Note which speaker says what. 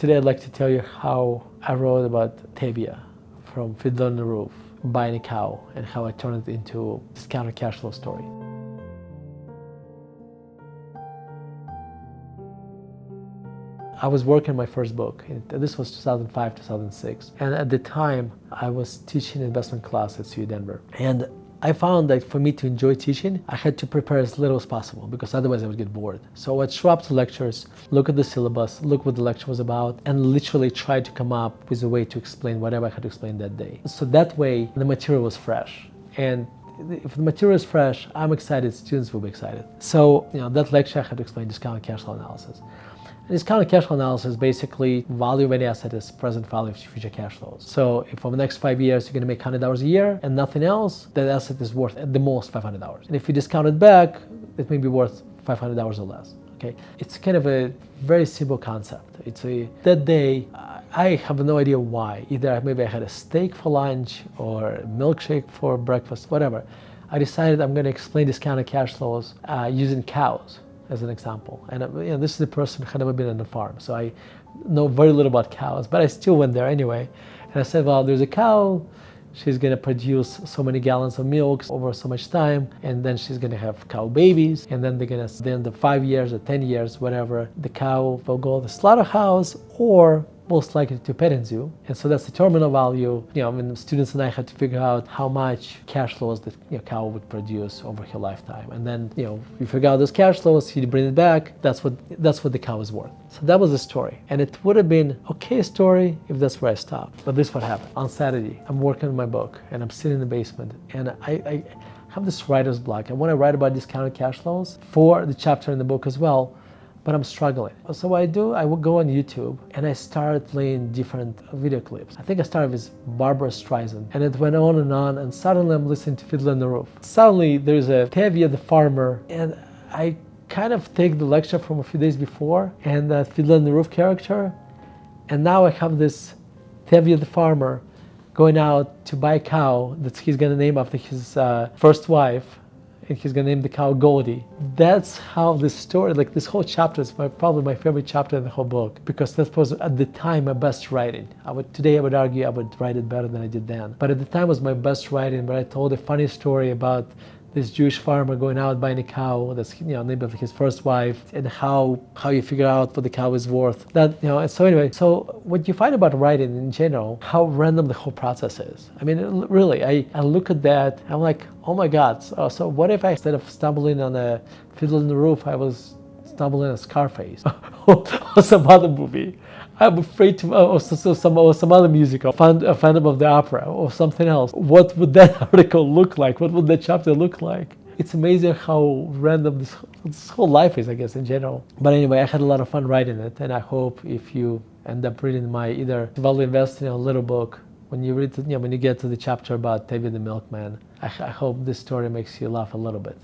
Speaker 1: Today I'd like to tell you how I wrote about Tevye from Fiddler on the Roof, buying a cow, and how I turned it into a discounted cash flow story. I was working on my first book. This was 2005, 2006. And at the time, I was teaching investment class at CU Denver. And I found that for me to enjoy teaching, I had to prepare as little as possible because otherwise I would get bored. So I'd show up to lectures, look at the syllabus, look what the lecture was about, and literally try to come up with a way to explain whatever I had to explain that day. So that way, the material was fresh. And if the material is fresh, I'm excited, students will be excited. So, that lecture I had to explain discounted cash flow analysis. And discounted cash flow analysis is basically value of any asset is present value of future cash flows. So if for the next 5 years you're going to make $100 a year and nothing else, that asset is worth at the most $500. And if you discount it back, it may be worth $500 or less. Okay, it's kind of a very simple concept. That day, I have no idea why. Either maybe I had a steak for lunch or a milkshake for breakfast, whatever. I decided I'm going to explain discounted cash flows using cows as an example. And this is a person who had never been on a farm, so I know very little about cows, but I still went there anyway. And I said, well, there's a cow, she's going to produce so many gallons of milk over so much time, and then she's going to have cow babies, and then they're going to, then the 5 years or 10 years, whatever, the cow will go to the slaughterhouse or most likely to petting zoo. And so that's the terminal value. The students and I had to figure out how much cash flows the cow would produce over her lifetime. And then, you figure out those cash flows, you bring it back, that's what the cow is worth. So that was the story. And it would have been okay story if that's where I stopped. But this is what happened. On Saturday, I'm working on my book and I'm sitting in the basement and I have this writer's block. I want to write about discounted cash flows for the chapter in the book as well, but I'm struggling. So what I do, I will go on YouTube and I start playing different video clips. I think I started with Barbara Streisand and it went on, and suddenly I'm listening to Fiddler on the Roof. Suddenly there's a Tevye the farmer, and I kind of take the lecture from a few days before and that Fiddler on the Roof character, and now I have this Tevye the farmer going out to buy a cow that he's gonna name after his first wife, and he's gonna name the cow Goldie. That's how this story, like this whole chapter is probably my favorite chapter in the whole book, because that was at the time my best writing. Today I would argue I would write it better than I did then. But at the time it was my best writing, where I told a funny story about this Jewish farmer going out buying a cow that's named after his first wife, and how you figure out what the cow is worth. So anyway, so what you find about writing in general, how random the whole process is. I mean, really, I look at that, I'm like, oh my God. So what if I, instead of stumbling on a Fiddler on the Roof, I was stumbling on Scarface or some other movie? I'm afraid to, or some other musical, Phantom of the Opera, or something else. What would that article look like? What would that chapter look like? It's amazing how random this whole life is, I guess, in general. But anyway, I had a lot of fun writing it, and I hope if you end up reading my either Value Investing or little book, when you read, when you get to the chapter about Tevye the milkman, I hope this story makes you laugh a little bit.